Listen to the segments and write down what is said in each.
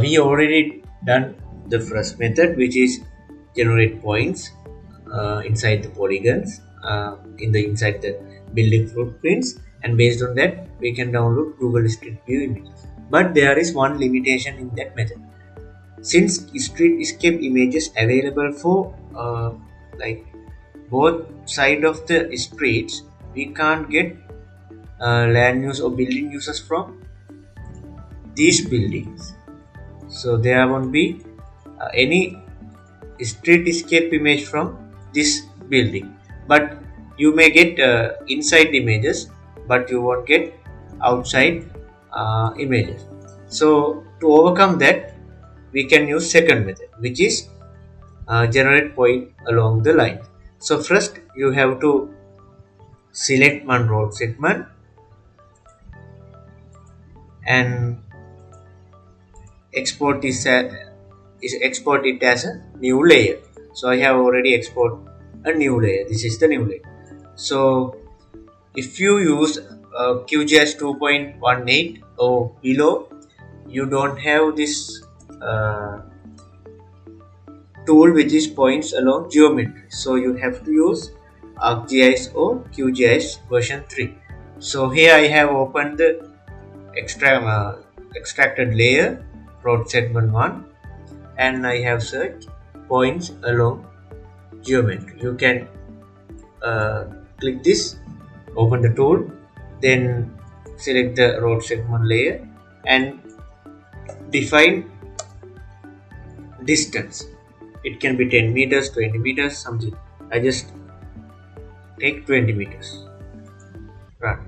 We already done the first method, which is generate points inside the polygons inside the building footprints, and based on that we can download Google Street View images. But there is one limitation in that method. Since streetscape images available for like both side of the streets, we can't get land use or building uses from these buildings. So there won't be any streetscape image from this building, but you may get inside images, but you won't get outside images. So to overcome that, we can use second method, which is generate point along the line. So first you have to select one road segment and export it as a new layer. So I have already export a new layer. This is the new layer. So if you use QGIS 2.18 or below, you don't have this tool which is points along geometry. So you have to use ArcGIS or QGIS version 3. So here I have opened the extracted layer, road segment 1, and I have searched points along geometry. You can click this, open the tool, then select the road segment layer and define distance. It can be 10 meters, 20 meters, something. I just take 20 meters. Run.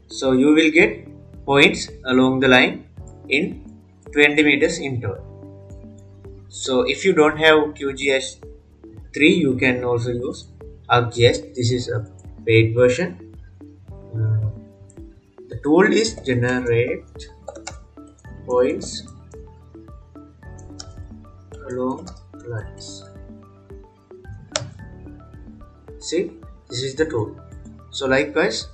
So you will get points along the line in 20 meters interval. So if you don't have QGIS 3, you can also use ArcGIS. This is a paid version. The tool is generate points along lines. See, this is the tool. So likewise,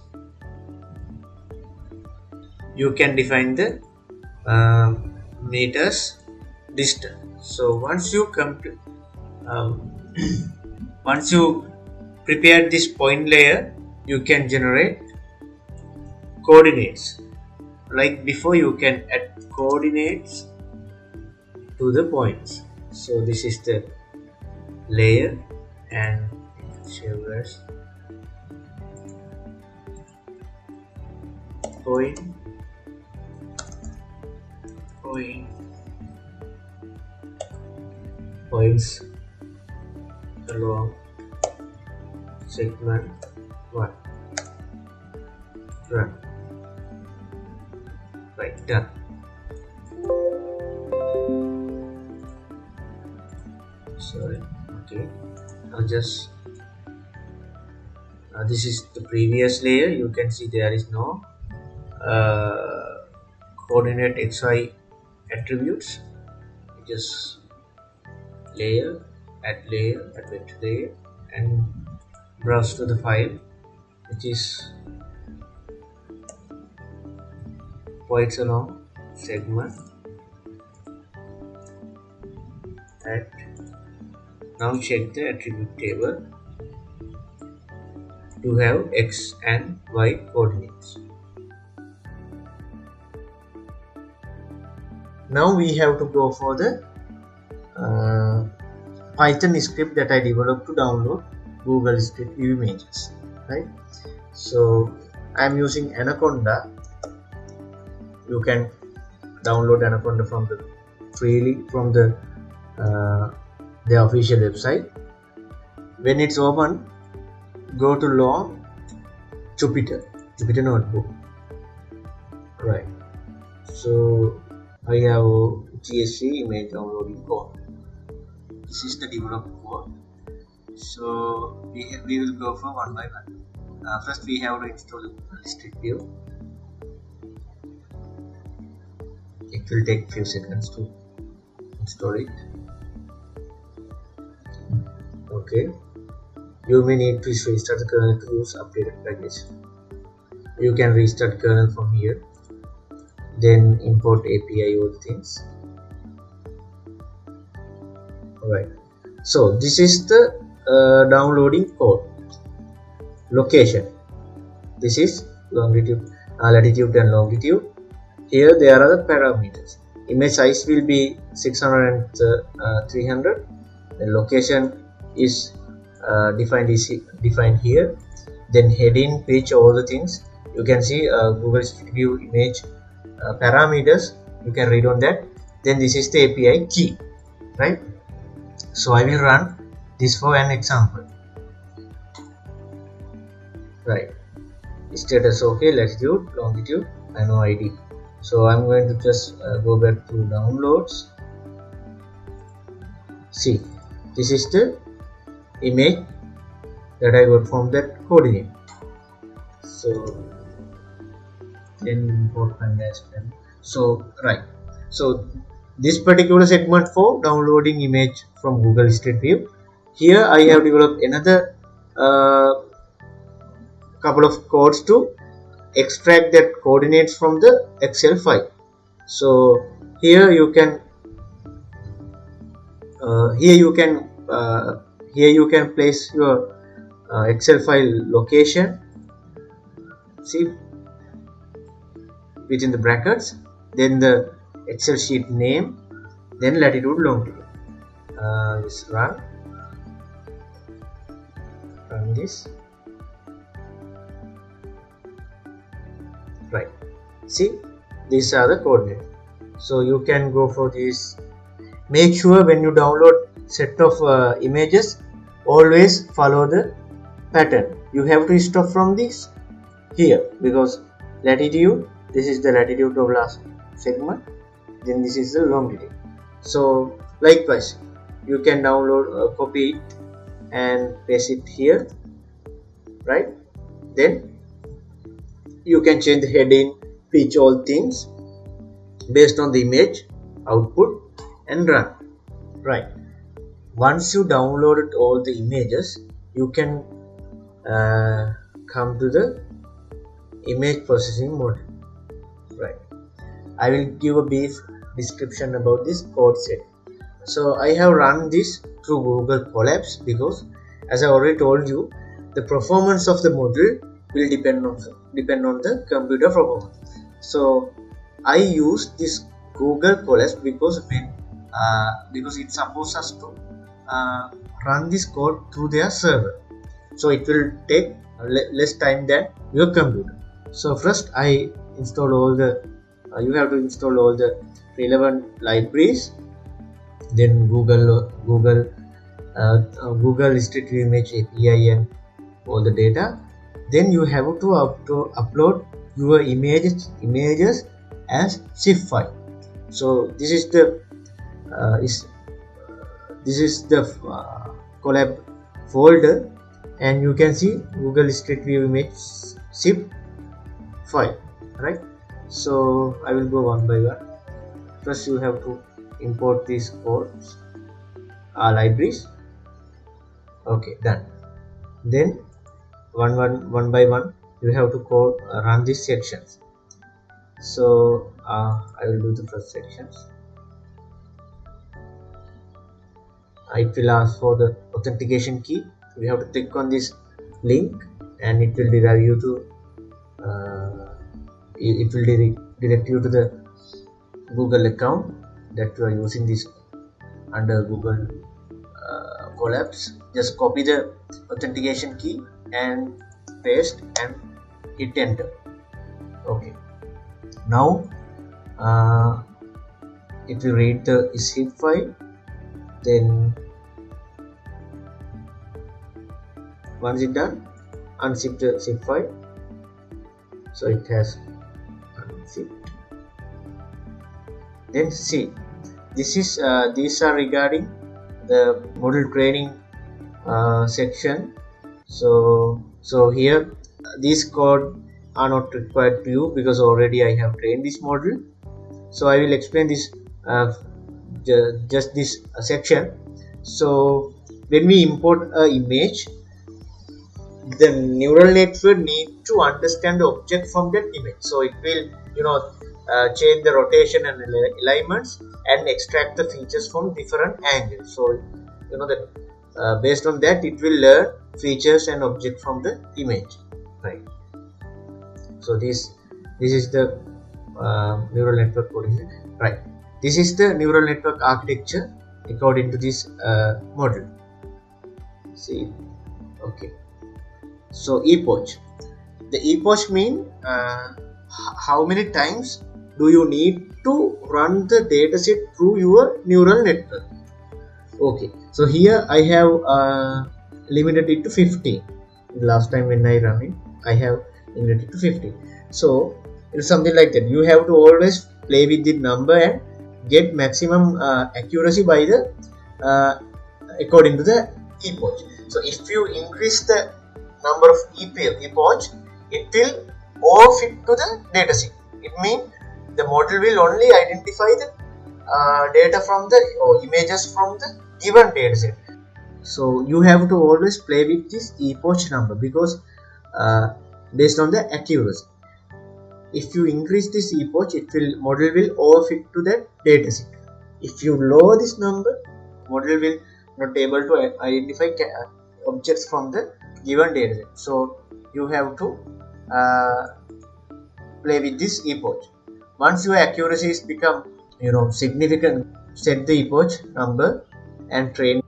you can define the meters distance. So once you once you prepare this point layer, you can generate coordinates. Like before, you can add coordinates to the points. So this is the layer and save as point points along segment 1. Run. Right, done. Sorry. Okay. Now just this is the previous layer. You can see there is no coordinate XY attributes. Just layer, add vector layer, and browse to the file, which is points along segment. Now check the attribute table to have X and Y coordinates. Now we have to go for the Python script that I developed to download Google Street View images, right? So I am using Anaconda. You can download Anaconda from the freely from the their official website. When it's open, go to Law Jupyter Notebook. Right. So I have GSV image downloading code. This is the developed code. So we will go for one by one. First we have to install Street View. It will take few seconds to install it. Okay. You may need to restart the kernel to use updated package. You can restart kernel from here. then import API, all things. Alright, so this is the downloading code. Location, this is longitude, latitude and longitude. Here there are the parameters. Image size will be 600 and 300. The location is defined here. Then heading, page, all the things you can see. Google Street View image parameters, you can read on that. Then this is the API key, right? So I will run this for an example. Right, status okay, latitude, longitude, and no ID. So I'm going to just go back to downloads. See, this is the image that I got from that coordinate. So then import pandas. So right, so this particular segment for downloading image from Google Street View. Here I have developed another couple of codes to extract that coordinates from the Excel file. So here you can place your Excel file location, see, within the brackets, then the Excel sheet name, then latitude, longitude. Just run this. Right, see, these are the coordinates. So you can go for this. Make sure when you download set of images, always follow the pattern. You have to stop from this here, because latitude, this is the latitude of last segment, then this is the longitude. So likewise you can download, copy it and paste it here, right? Then you can change the heading, pitch, all things based on the image output and run. Right, once you downloaded all the images, you can come to the image processing module. Right, I will give a brief description about this code set. So I have run this through Google Colabs because, as I already told you, the performance of the module will depend on the computer performance. So I use this Google Colabs because it supposed us to run this code through their server, so it will take less time than your computer. So first I install all the you have to install all the relevant libraries, then Google Street View Image API and all the data. Then you have to upload your images as zip file. So this is the Colab folder, and you can see Google Street View Image zip file, right? So I will go one by one. First you have to import these codes, libraries. Okay, done. Then one by one you have to run these sections. So I will do the first sections. It will ask for the authentication key. You have to click on this link and it will direct you to direct you to the Google account that you are using this under Google Colabs. Just copy the authentication key and paste and hit enter. Okay, now it will read the zip file. Then once it done, unzip the zip file. So it has unzipped. Then see, this is these are regarding the model training section. So here these code are not required to you because already I have trained this model. So I will explain this just this section. So when we import an image, the neural network need to understand the object from that image. So it will change the rotation and alignments and extract the features from different angles. So you know that based on that it will learn features and object from the image, right? So this is the neural network coding, right? This is the neural network architecture according to this model. See, okay. So epoch. The epoch mean how many times do you need to run the dataset through your neural network. Okay, so here I have limited it to 50. Last time when I run it, I have limited it to 50. So it's something like that. You have to always play with the number and get maximum accuracy by the according to the epoch. So if you increase the number of epoch, it will overfit to the dataset. It means the model will only identify the data from the images from the given dataset. So you have to always play with this epoch number because based on the accuracy. If you increase this epoch, model will overfit to that dataset. If you lower this number, model will not able to identify objects from the given dataset. So you have to play with this epoch. Once your accuracy is become significant, set the epoch number and train.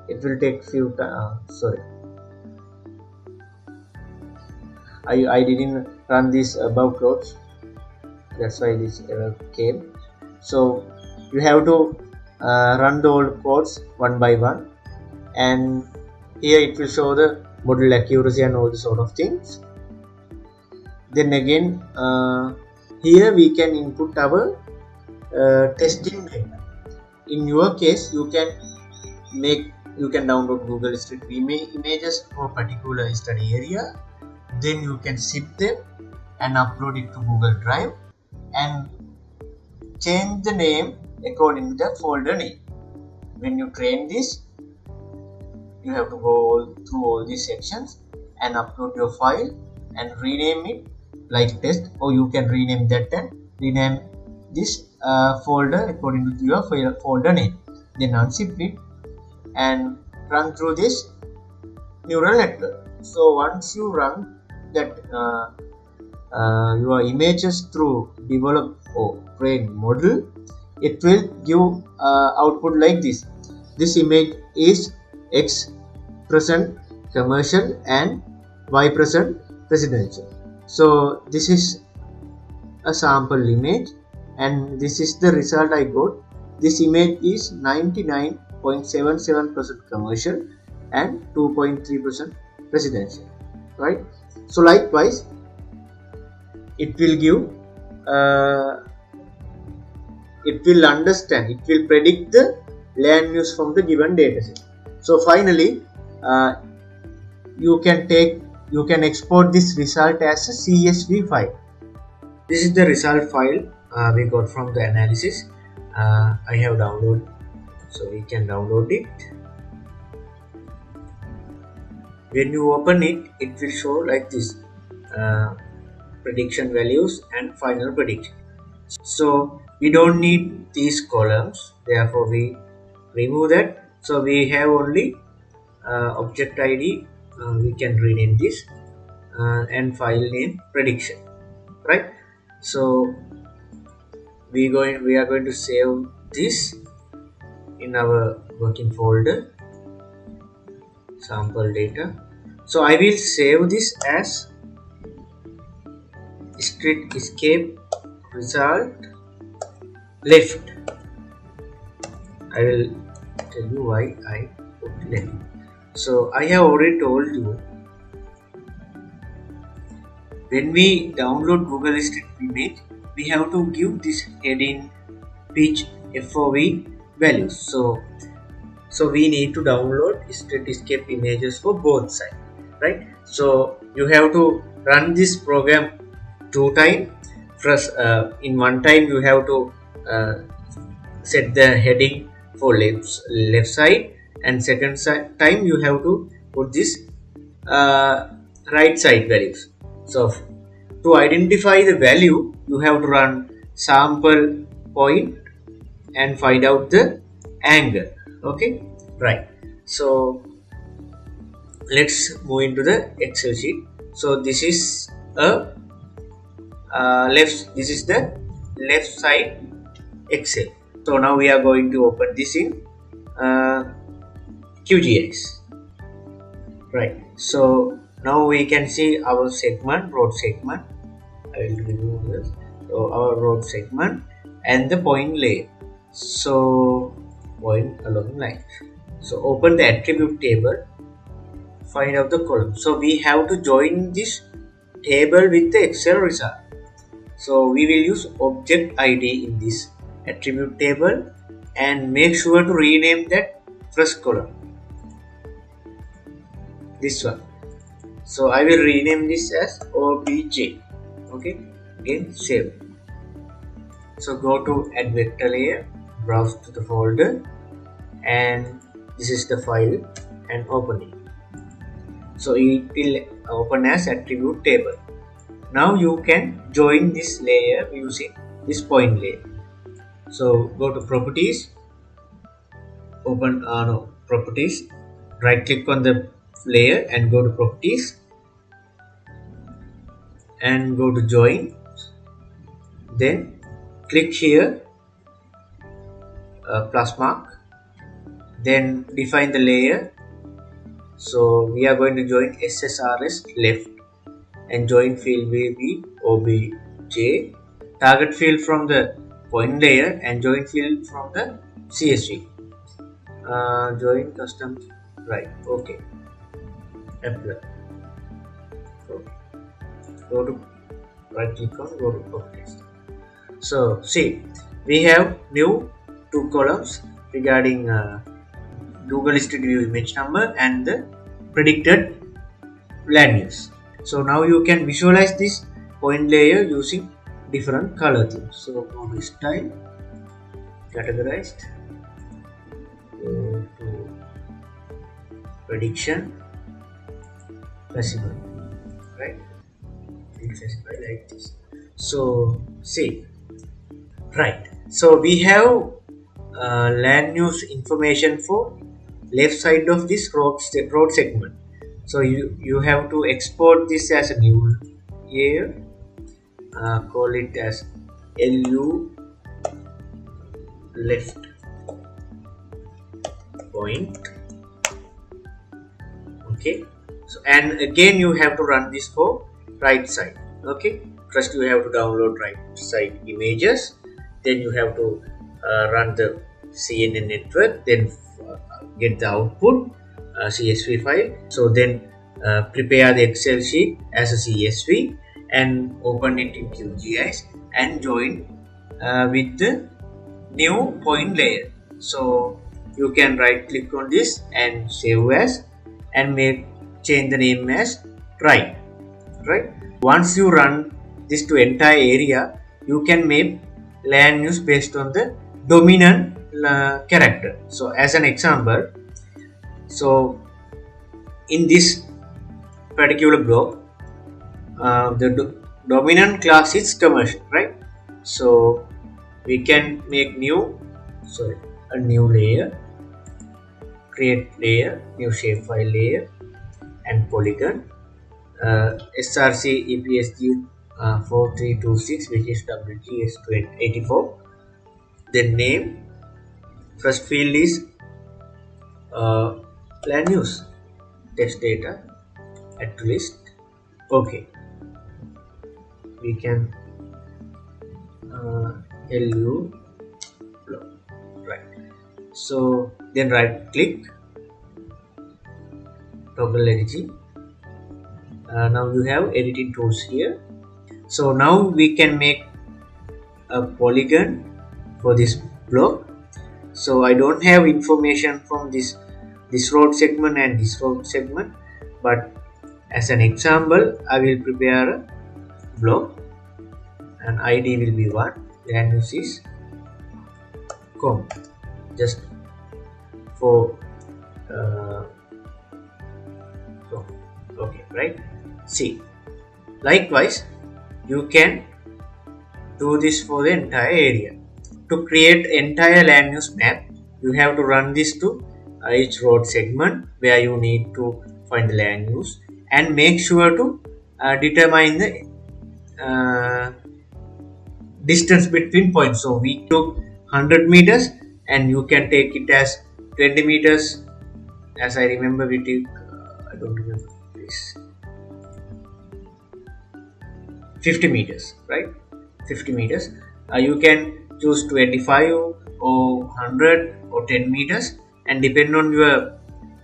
It will take few sorry, I didn't run this above codes, that's why this error came. So you have to run the old codes one by one, and here it will show the model accuracy and all the sort of things. Then again here we can input our testing data. In your case, you can download Google Street View images for particular study area. Then you can zip them and upload it to Google Drive and change the name according to the folder name. When you train this, you have to go through all these sections and upload your file and rename it like test, or you can rename that and rename this folder according to your folder name. Then unzip it and run through this neural network. So once you run that your images through develop or train model, it will give output like this. This image is X present commercial and Y present residential. So this is a sample image and this is the result I got. This image is 99.77% commercial and 2.3% residential, right? So likewise it will give it will understand, it will predict the land use from the given dataset. So finally you can export this result as a CSV file. This is the result file we got from the analysis. I have downloaded, so we can download it. When you open it, it will show like this, prediction values and final prediction. So we don't need these columns, therefore we remove that. So we have only object ID, we can rename this and file name prediction, right? So we are going to save this in our working folder, sample data. So I will save this as street escape result left. I will tell you why I put left. So I have already told you, when we download Google Street Image, we have to give this heading, pitch, FOV values. So we need to download Street Escape images for both sides, right? So you have to run this program 2 times. First, in one time you have to set the heading for left side, and second time you have to put this right side values. So to identify the value, you have to run sample point and find out the angle. Okay, right. So let's move into the Excel sheet. So this is a this is the left side Excel. So now we are going to open this in QGIS. Right. So now we can see our segment, road segment. I will remove this. So our road segment and the point layer. So point along line. So open the attribute table, find out the column. So we have to join this table with the Excel result. So we will use object ID in this attribute table and make sure to rename that first column. This one. So I will rename this as OBJ. Okay, again save. So go to add vector layer, browse to the folder, and this is the file and open it. So it will open as attribute table. Now you can join this layer using this point layer. So go to properties, open properties, right click on the layer and go to properties and go to join. Then click here plus mark, then define the layer. So we are going to join SSRS left and join field will be OBJ, target field from the point layer and join field from the CSV. Join custom, right? Okay, apply. So go to right click on, go to properties. So see, we have new two columns regarding Google Street View image number and the predicted land use. So now you can visualize this point layer using different color themes. So go to style, categorized, go to prediction, specify, right? Specify like this. So see, right. So we have land use information for left side of this road segment. So you have to export this as a new layer, call it as LU left point. Okay, so and again you have to run this for right side. Okay, first you have to download right side images, then you have to run the CNN network, then get the output CSV file. So then prepare the Excel sheet as a CSV and open it in QGIS and join with the new point layer. So you can right click on this and save as and change the name as right. Once you run this to entire area, you can make land use based on the dominant character. So as an example, so in this particular block, the dominant class is commercial, right? So we can make a new layer, create layer, new shapefile layer and polygon, SRC EPSG 4326, which is WGS84. Then name, first field is land use, text data, add to list. Okay, we can LU block, right? So then right click, toggle editing. Now you have editing tools here. So now we can make a polygon for this block. So I don't have information from this road segment and this road segment, but as an example I will prepare a block and ID will be 1, land use is just for okay, right? See, likewise you can do this for the entire area. To create entire land use map, you have to run this to each road segment where you need to find the land use, and make sure to determine the uh, distance between points. So we took 100 meters and you can take it as 20 meters. As I remember, we took I don't remember this, 50 meters, right? 50 meters. You can choose 25 or 100 or 10 meters, and depend on your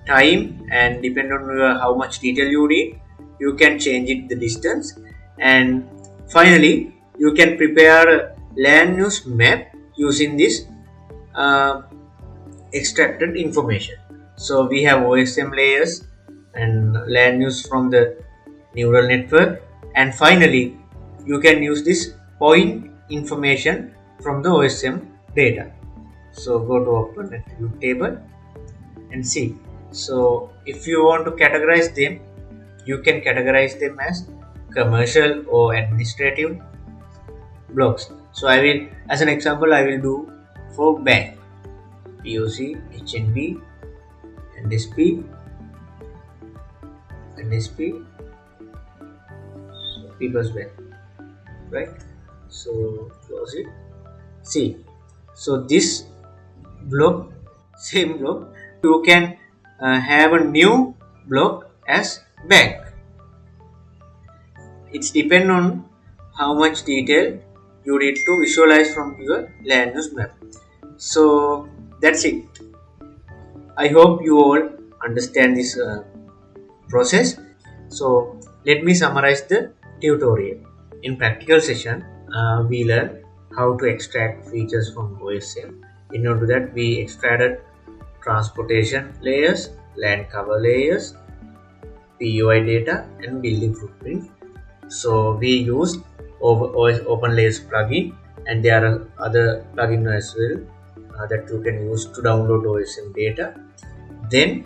time and depend on your how much detail you need, you can change it the distance. And finally, you can prepare a land use map using this uh, extracted information. So we have OSM layers and land use from the neural network, and finally you can use this point information from the OSM data. So go to open attribute table and see. So if you want to categorize them, you can categorize them as commercial or administrative blocks. So I will, as an example, I will do for bank, POC, HNB, NSP, so People's Bank, right? So close it. See, so this block, same block, you can have a new block as bank. It's depend on how much detail you need to visualize from your land use map. So that's it. I hope you all understand this process. So let me summarize the tutorial. In practical session, we learned how to extract features from OSM. In order to that, we extracted transportation layers, land cover layers, PUI data, and building footprint. So we used OpenLayers plugin, and there are other plugins as well that you can use to download OSM data. Then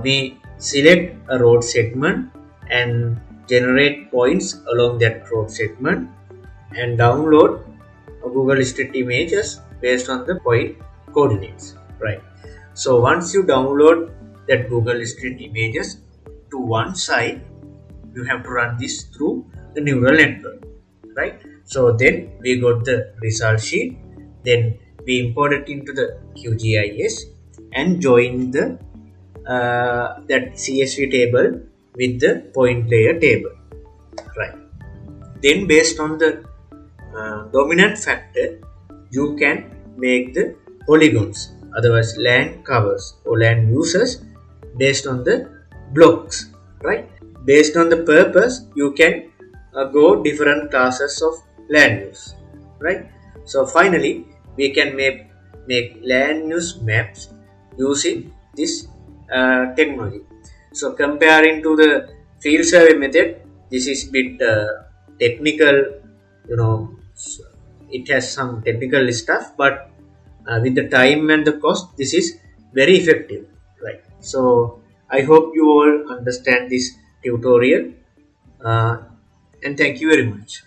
we select a road segment and generate points along that road segment, and download Google Street images based on the point coordinates, right? So once you download that Google Street images to one side, you have to run this through the neural network, right? So then we got the result sheet, then we import it into the QGIS and join the that CSV table with the point layer table, right? Then based on the dominant factor, you can make the polygons, otherwise land covers or land uses, based on the blocks, right? Based on the purpose, you can go different classes of land use, right? So finally, we can make land use maps using this technology. So comparing to the field survey method, this is bit technical, you know, it has some technical stuff, but with the time and the cost, this is very effective, right? So I hope you all understand this tutorial, and thank you very much.